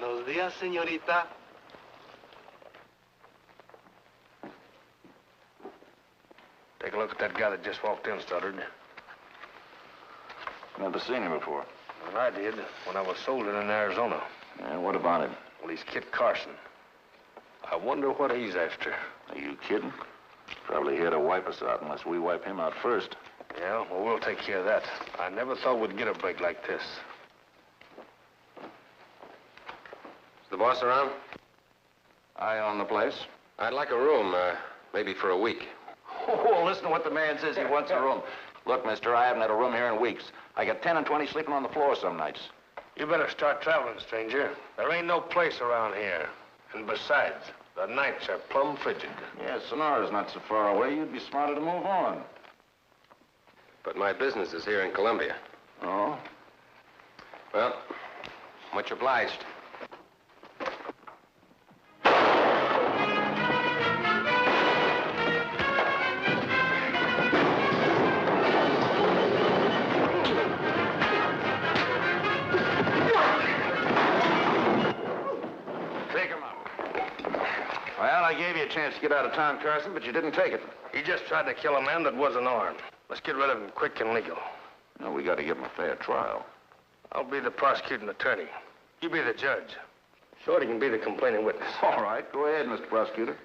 Buenos días, señorita. Take a look at that guy that just walked in, Stoddard. Never seen him before. Well, I did when I was soldiered in Arizona. Yeah, what about him? Well, he's Kit Carson. I wonder what he's after. Are you kidding? Probably here to wipe us out unless we wipe him out first. Yeah, well, we'll take care of that. I never thought we'd get a break like this. Is the boss around? Eye on the place? I'd like a room, maybe for a week. Oh, listen to what the man says. He wants a room. Look, mister, I haven't had a room here in weeks. I got 10 and 20 sleeping on the floor some nights. You better start traveling, stranger. There ain't no place around here. And besides, the nights are plumb frigid. Yeah, Sonora's not so far away. You'd be smarter to move on. But my business is here in Columbia. Oh? Well, much obliged. Well, I gave you a chance to get out of town, Carson, but you didn't take it. He just tried to kill a man that wasn't armed. Let's get rid of him quick and legal. No, we got to give him a fair trial. I'll be the prosecuting attorney. You be the judge. Shorty can be the complaining witness. All right, go ahead, Mr. Prosecutor.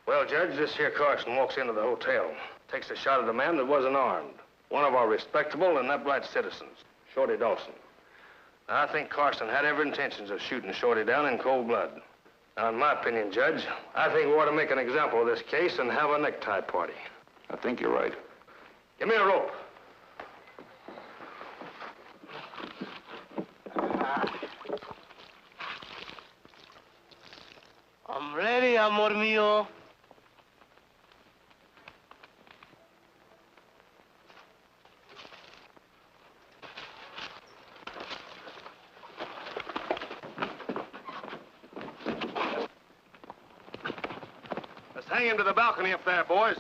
Well, Judge, this here Carson walks into the hotel, takes a shot at a man that wasn't armed. One of our respectable and upright citizens, Shorty Dawson. Now, I think Carson had every intentions of shooting Shorty down in cold blood. Now, in my opinion, Judge, I think we ought to make an example of this case and have a necktie party. I think you're right. Give me a rope. I'm ready, amor mío. Let's hang him to the balcony up there, boys.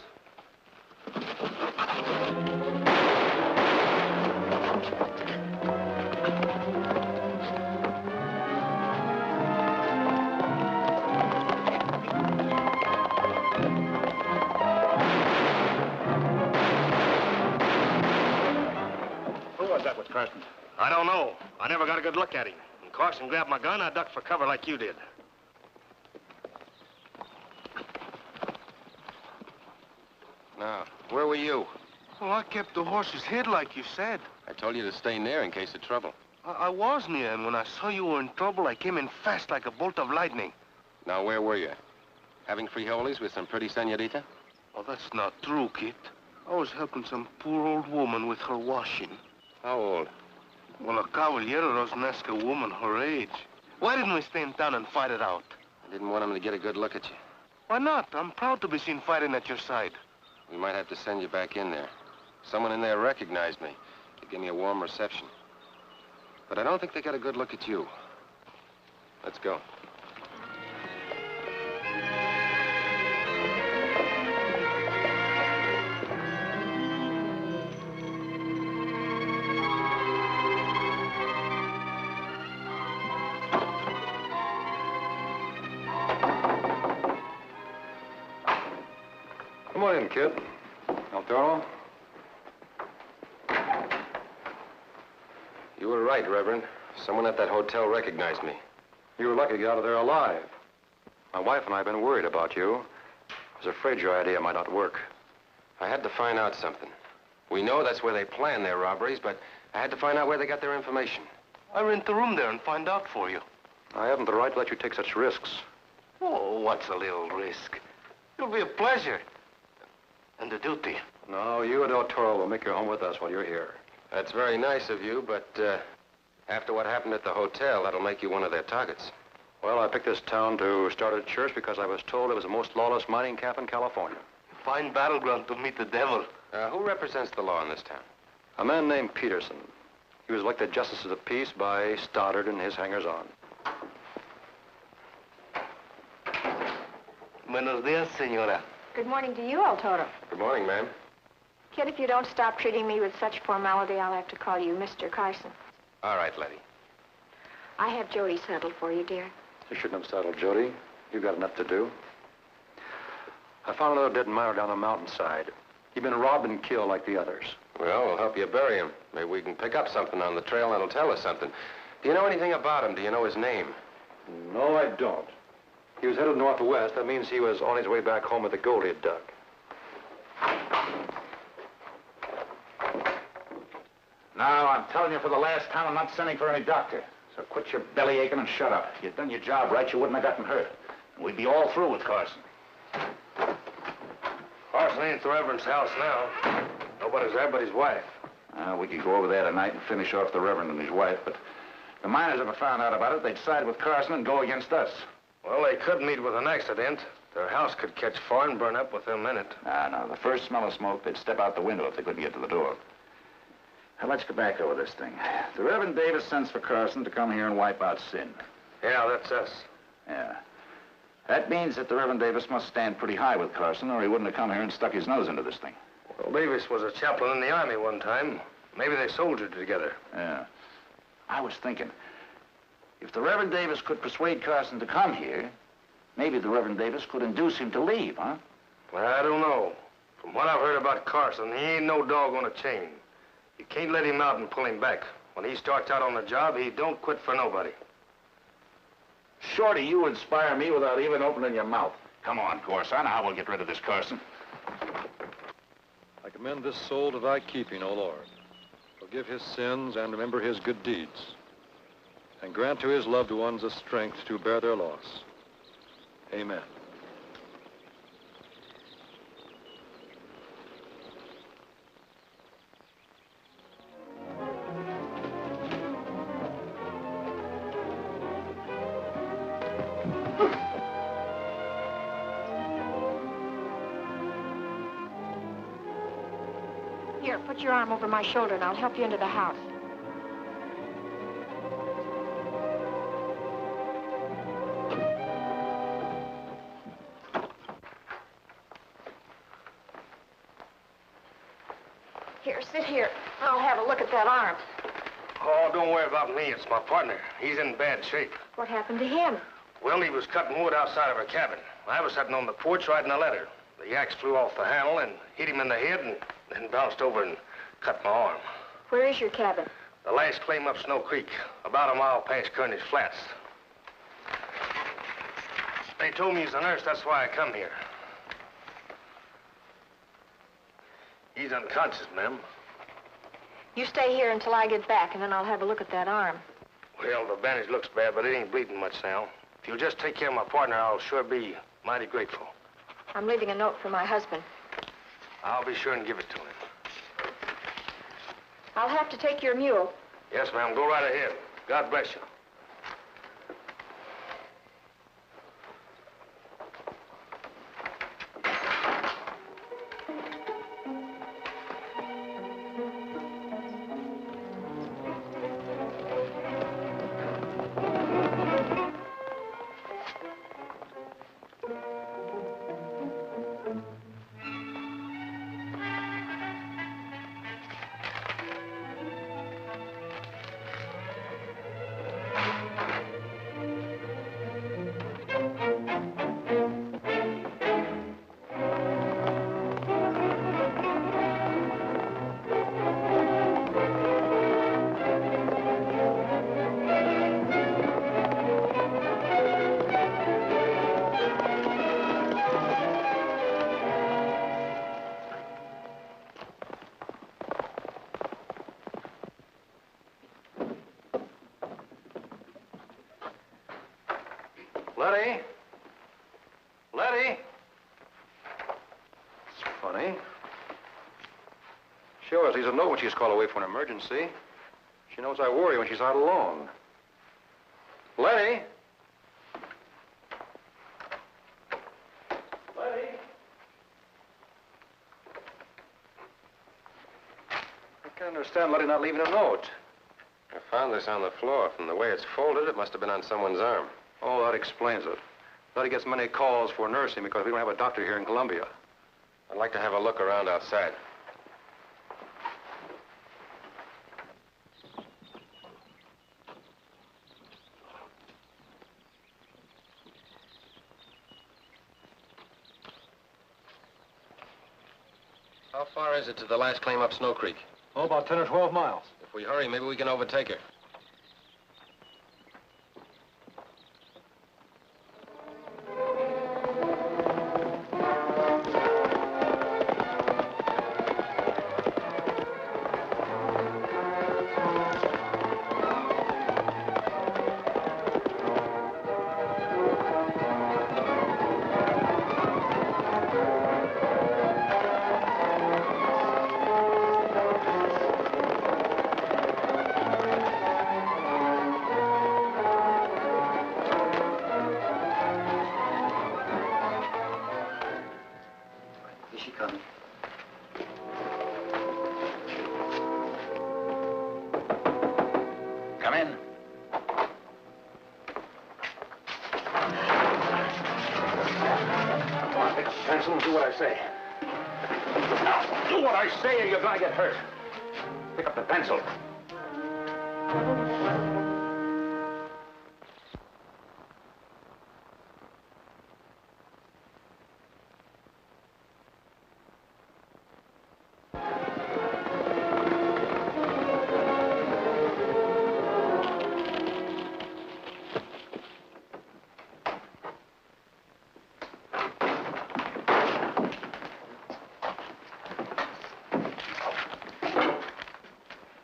Carson. I don't know. I never got a good look at him. When Carson grabbed my gun, I ducked for cover like you did. Now, where were you? Well, I kept the horse's head like you said. I told you to stay near in case of trouble. I was near, and when I saw you were in trouble, I came in fast like a bolt of lightning. Now, where were you? Having frijoles with some pretty senorita? Oh, that's not true, Kit. I was helping some poor old woman with her washing. How old? Well, a caballero doesn't ask a woman her age. Why didn't we stay in town and fight it out? I didn't want him to get a good look at you. Why not? I'm proud to be seen fighting at your side. We might have to send you back in there. Someone in there recognized me. They gave me a warm reception. But I don't think they got a good look at you. Let's go. Come on in, kid. El Toro? You were right, Reverend. Someone at that hotel recognized me. You were lucky to get out of there alive. My wife and I have been worried about you. I was afraid your idea might not work. I had to find out something. We know that's where they plan their robberies, but I had to find out where they got their information. I'll rent a room there and find out for you. I haven't the right to let you take such risks. Oh, what's a little risk? It'll be a pleasure. And a duty. No, you and El Toro will make your home with us while you're here. That's very nice of you, but after what happened at the hotel, that'll make you one of their targets. Well, I picked this town to start a church because I was told it was the most lawless mining camp in California. A fine battleground to meet the devil. Who represents the law in this town? A man named Peterson. He was elected Justice of the Peace by Stoddard and his hangers-on. Buenos dias, señora. Good morning to you, El Toro. Good morning, ma'am. Kid, if you don't stop treating me with such formality, I'll have to call you Mr. Carson. All right, Letty. I have Jody settled for you, dear. You shouldn't have settled, Jody. You've got enough to do. I found a little dead miner down the mountainside. He'd been robbed and killed like the others. Well, we'll help you bury him. Maybe we can pick up something on the trail that'll tell us something. Do you know anything about him? Do you know his name? No, I don't. He was headed northwest. That means he was on his way back home with the gold he had dug. Now, I'm telling you for the last time, I'm not sending for any doctor. So quit your belly aching and shut up. If you'd done your job right, you wouldn't have gotten hurt. And we'd be all through with Carson. Carson ain't at the Reverend's house now. Nobody's there but his wife. We could go over there tonight and finish off the Reverend and his wife, but the miners ever found out about it, they'd side with Carson and go against us. Well, they could meet with an accident. Their house could catch fire and burn up within a minute. No. The first smell of smoke, they'd step out the window if they couldn't get to the door. Now, let's go back over this thing. The Reverend Davis sends for Carson to come here and wipe out sin. Yeah, that's us. Yeah. That means that the Reverend Davis must stand pretty high with Carson, or he wouldn't have come here and stuck his nose into this thing. Well, Davis was a chaplain in the army one time. Maybe they soldiered together. Yeah. I was thinking, if the Reverend Davis could persuade Carson to come here, maybe the Reverend Davis could induce him to leave, huh? Well, I don't know. From what I've heard about Carson, he ain't no dog on a chain. You can't let him out and pull him back. When he starts out on the job, he don't quit for nobody. Shorty, you inspire me without even opening your mouth. Come on, Course. I know how we'll get rid of this Carson. I commend this soul to thy keeping, O Lord. Forgive his sins and remember his good deeds. And grant to his loved ones the strength to bear their loss. Amen. Here, put your arm over my shoulder and I'll help you into the house. Here, sit here. I'll have a look at that arm. Oh, don't worry about me. It's my partner. He's in bad shape. What happened to him? Well, he was cutting wood outside of our cabin. I was sitting on the porch writing a letter. The axe flew off the handle and hit him in the head and then bounced over and cut my arm. Where is your cabin? The last claim up Snow Creek, about a mile past Kearney's Flats. They told me he's a nurse, that's why I come here. He's unconscious, ma'am. You stay here until I get back, and then I'll have a look at that arm. Well, the bandage looks bad, but it ain't bleeding much now. If you'll just take care of my partner, I'll sure be mighty grateful. I'm leaving a note for my husband. I'll be sure and give it to him. I'll have to take your mule. Yes, ma'am. Go right ahead. God bless you. Letty? Letty? It's funny. She always leaves a note when she's called away for an emergency. She knows I worry when she's out alone. Letty? Letty? I can't understand Letty not leaving a note. I found this on the floor. From the way it's folded, it must have been on someone's arm. Oh, that explains it. Letty gets many calls for nursing because we don't have a doctor here in Columbia. I'd like to have a look around outside. How far is it to the last claim up Snow Creek? Oh, about 10 or 12 miles. If we hurry, maybe we can overtake her. Come in. Come on, pick up the pencil and do what I say. Now, do what I say or you're gonna get hurt. Pick up the pencil.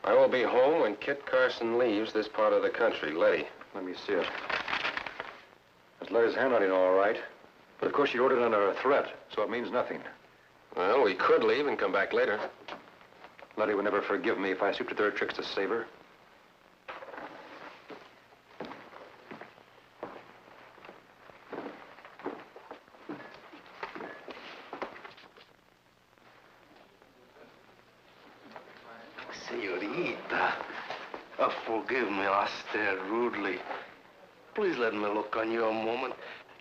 I will be home when Kit Carson leaves this part of the country. Letty. Let me see it. That's Letty's handwriting, all right. But of course, she wrote it under a threat, so it means nothing. Well, we could leave and come back later. Letty would never forgive me if I stooped to their tricks to save her. Senorita, forgive me, I stared rudely. Please let me look on you a moment.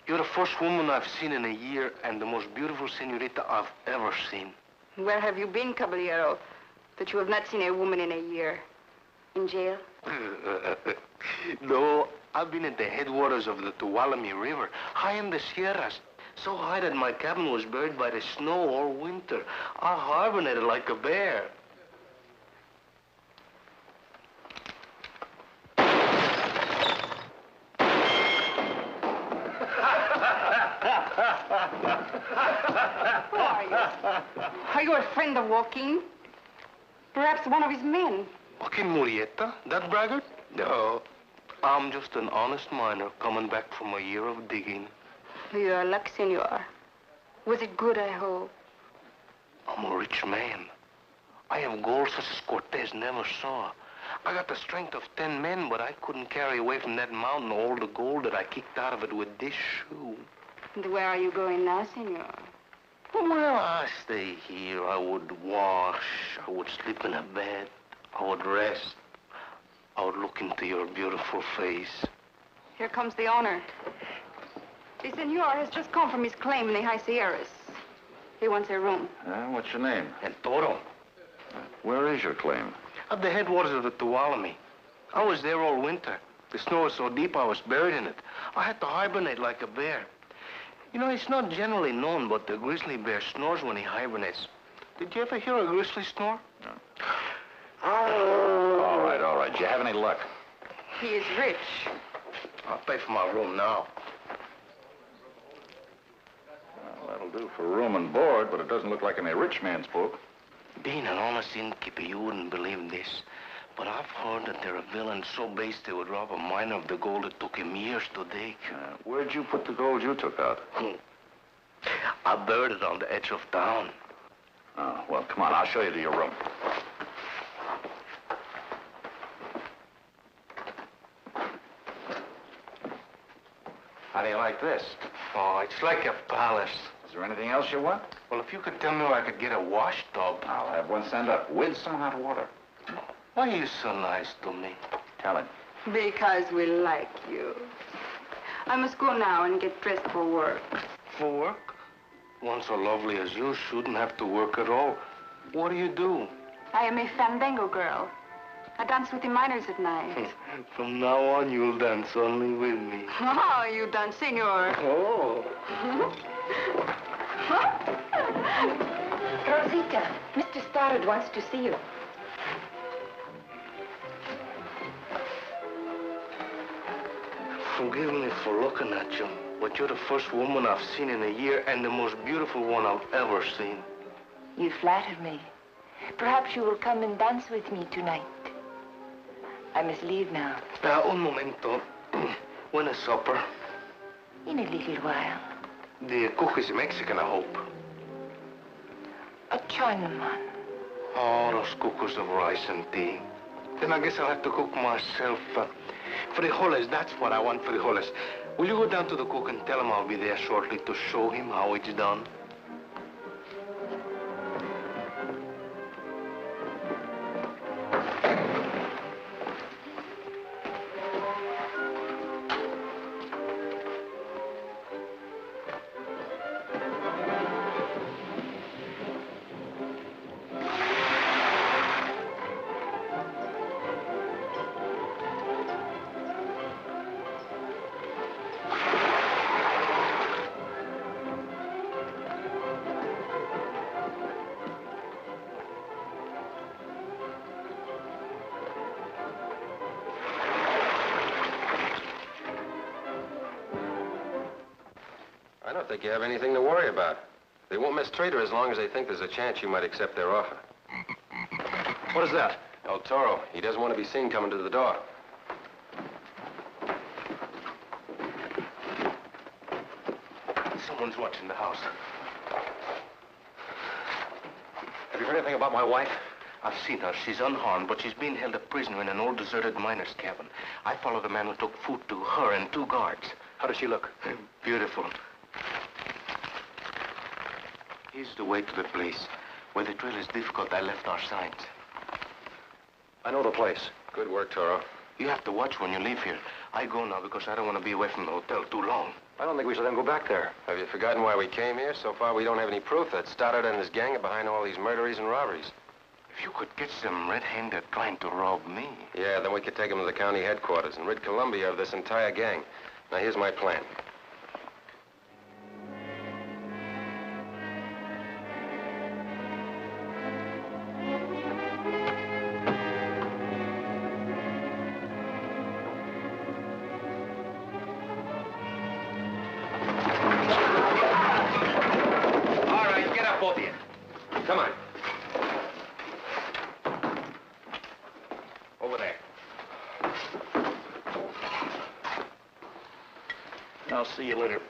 You're the first woman I've seen in a year and the most beautiful senorita I've ever seen. Where have you been, Caballero, that you have not seen a woman in a year? In jail? No, I've been at the headwaters of the Tuolumne River, high in the Sierras. So high that my cabin was buried by the snow all winter. I hibernated like a bear. Who are you? Are you a friend of Joaquin? Perhaps one of his men? Joaquin Murrieta? That braggart? No. I'm just an honest miner coming back from a year of digging. Your luck, senor. Was it good, I hope? I'm a rich man. I have gold such as Cortez never saw. I got the strength of 10 men, but I couldn't carry away from that mountain all the gold that I kicked out of it with this shoe. And where are you going now, senor? Well, I stay here. I would wash. I would sleep in a bed. I would rest. I would look into your beautiful face. Here comes the owner. The senor has just come from his claim in the High Sierras. He wants a room. What's your name? And Toro. Where is your claim? At the headwaters of the Tuolumne. I was there all winter. The snow was so deep I was buried in it. I had to hibernate like a bear. You know, it's not generally known, but the grizzly bear snores when he hibernates. Did you ever hear a grizzly snore? No. All right. Do you have any luck? He is rich. I'll pay for my room now. Well, that'll do for room and board, but it doesn't look like any rich man's book. Being an honest innkeeper, you wouldn't believe this. But I've heard that there are villains so base they would rob a miner of the gold it took him years to dig. Where'd you put the gold you took out? I buried it on the edge of town. Oh, well, come on. I'll show you to your room. How do you like this? Oh, it's like a palace. Is there anything else you want? Well, if you could tell me where I could get a wash tub. I'll have one sent up with some hot water. Why are you so nice to me? Tell him. Because we like you. I must go now and get dressed for work. For work? One so lovely as you shouldn't have to work at all. What do? I am a fandango girl. I dance with the miners at night. From now on, you'll dance only with me. Oh, you dance, senor. Oh. Rosita, Mr. Stoddard wants to see you. Forgive me for looking at you, but you're the first woman I've seen in a year and the most beautiful one I've ever seen. You flatter me. Perhaps you will come and dance with me tonight. I must leave now. Un momento. When is supper? In a little while. The cook is Mexican, I hope. A Chinaman. Oh, those cookers of rice and tea. Then I guess I'll have to cook myself. Frijoles, that's what I want, frijoles. Will you go down to the cook and tell him I'll be there shortly to show him how it's done? I don't think you have anything to worry about. They won't mistreat her as long as they think there's a chance you might accept their offer. What is that? El Toro. He doesn't want to be seen coming to the door. Someone's watching the house. Have you heard anything about my wife? I've seen her. She's unharmed, but she's being held a prisoner in an old deserted miner's cabin. I followed the man who took food to her and 2 guards. How does she look? Beautiful. Here's the way to the place. Where the trail is difficult, I left our signs. I know the place. Good work, Toro. You have to watch when you leave here. I go now because I don't want to be away from the hotel too long. I don't think we should let him go back there. Have you forgotten why we came here? So far, we don't have any proof that Stoddard and his gang are behind all these murderies and robberies. If you could catch them red-handed trying to rob me. Yeah, then we could take them to the county headquarters and rid Columbia of this entire gang. Now, here's my plan. Come on. Over there. I'll see you later.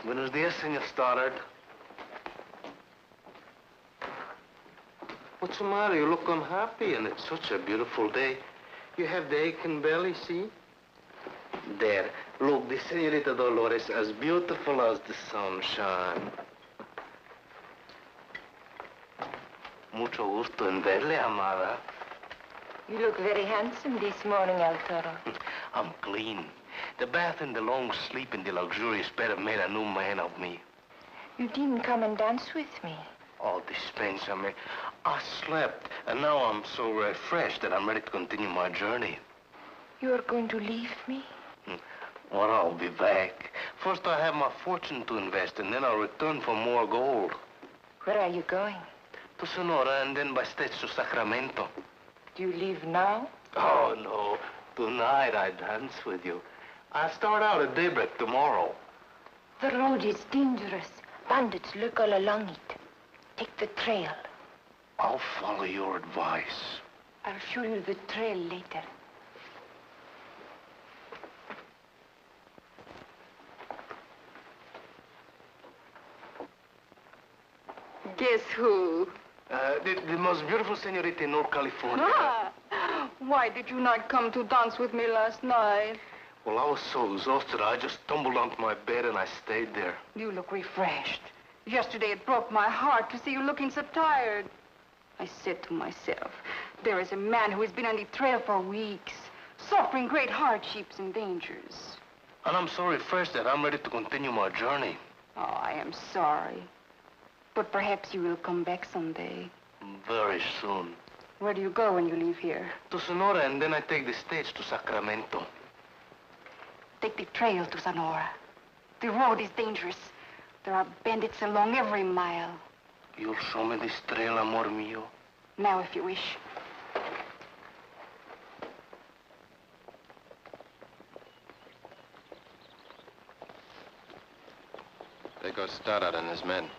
Buenos dias, Senor Stoddard. What's the matter? You look unhappy, and it's such a beautiful day. You have the aching belly, see? There. Look, the Senorita Dolores as beautiful as the sunshine. Mucho gusto en verle, amada. You look very handsome this morning, El Toro. I'm clean. The bath and the long sleep in the luxurious bed have made a new man of me. You didn't come and dance with me. Oh, dispensa me. I slept, and now I'm so refreshed that I'm ready to continue my journey. You are going to leave me? Well, I'll be back. First, I have my fortune to invest, and then I'll return for more gold. Where are you going? To Sonora, and then by stage to Sacramento. Do you leave now? Oh, no. Tonight, I dance with you. I start out at daybreak tomorrow. The road is dangerous. Bandits lurk all along it. Take the trail. I'll follow your advice. I'll show you the trail later. Guess who? The most beautiful senorita in North California. Ah, why did you not come to dance with me last night? Well, I was so exhausted, I just tumbled onto my bed and I stayed there. You look refreshed. Yesterday it broke my heart to see you looking so tired. I said to myself, there is a man who has been on the trail for weeks, suffering great hardships and dangers. And I'm so refreshed that I'm ready to continue my journey. Oh, I am sorry. But perhaps you will come back someday. Very soon. Where do you go when you leave here? To Sonora, and then I take the stage to Sacramento. Take the trail to Sonora. The road is dangerous. There are bandits along every mile. You'll show me this trail, amor mio. Now, if you wish. There goes Stoddard and his men.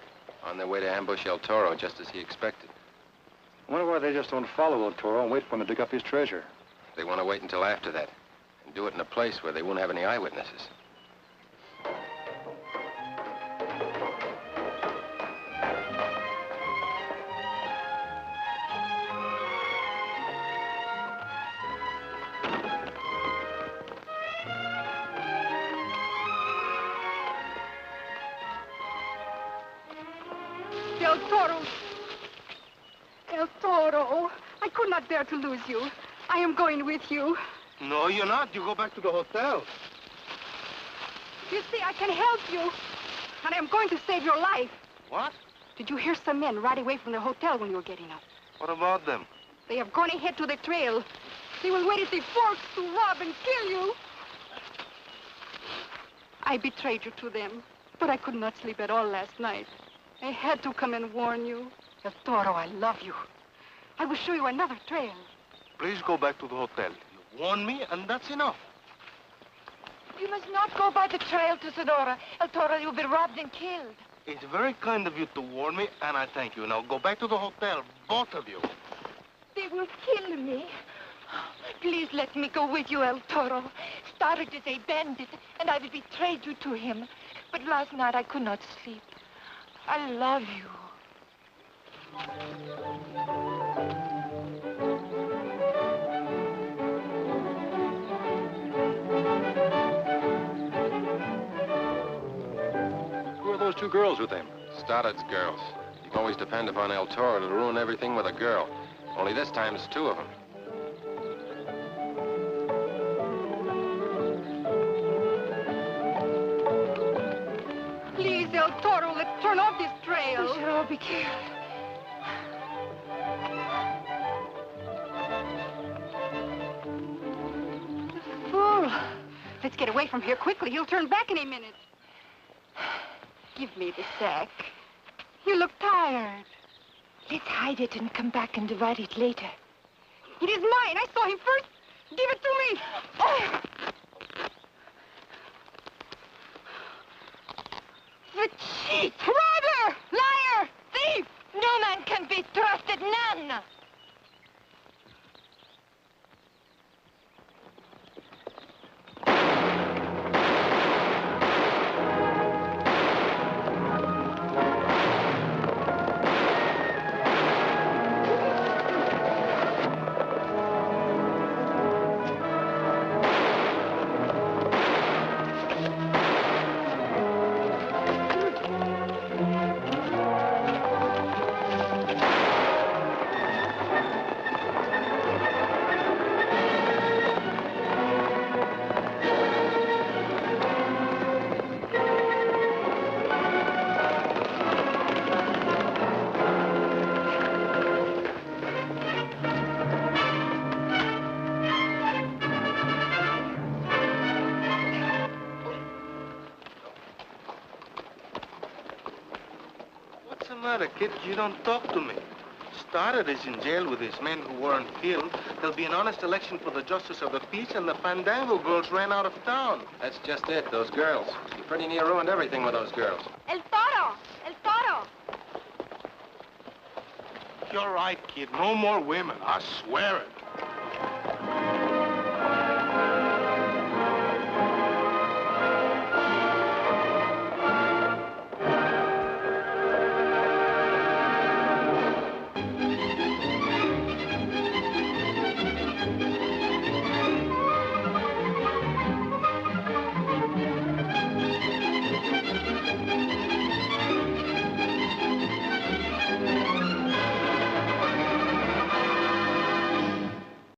On their way to ambush El Toro, just as he expected. I wonder why they just don't follow Old Toro and wait for him to dig up his treasure. They want to wait until after that. And do it in a place where they won't have any eyewitnesses. El Toro. El Toro. I could not bear to lose you. I am going with you. No, you're not. You go back to the hotel. You see, I can help you. And I'm going to save your life. What? Did you hear some men right away from the hotel when you were getting up? What about them? They have gone ahead to the trail. They will wait at the forks to rob and kill you. I betrayed you to them, but I could not sleep at all last night. I had to come and warn you. El Toro, I love you. I will show you another trail. Please go back to the hotel. You warned me, and that's enough. You must not go by the trail to Sonora. El Toro, you'll be robbed and killed. It's very kind of you to warn me, and I thank you. Now go back to the hotel, both of you. They will kill me. Please let me go with you, El Toro. Stoddard is a bandit, and I will betray you to him. But last night I could not sleep. I love you. Who are those two girls with him? Stoddard's girls. You can always depend upon El Toro to ruin everything with a girl. Only this time it's two of them. Please, El Toro, let's turn off this trail. We should all be killed. Fool. Let's get away from here quickly. He'll turn back in a minute. Give me the sack. You look tired. Let's hide it and come back and divide it later. It is mine. I saw him first. Give it to me. Oh. The cheat! Robber! Liar! Thief! No man can be trusted, none. What's the matter, kid? You don't talk to me. Stoddard is in jail with his men who weren't killed. There'll be an honest election for the justice of the peace, and the Fandango girls ran out of town. That's just it, those girls. You pretty near ruined everything with those girls. El Toro! El Toro! You're right, kid. No more women. I swear it.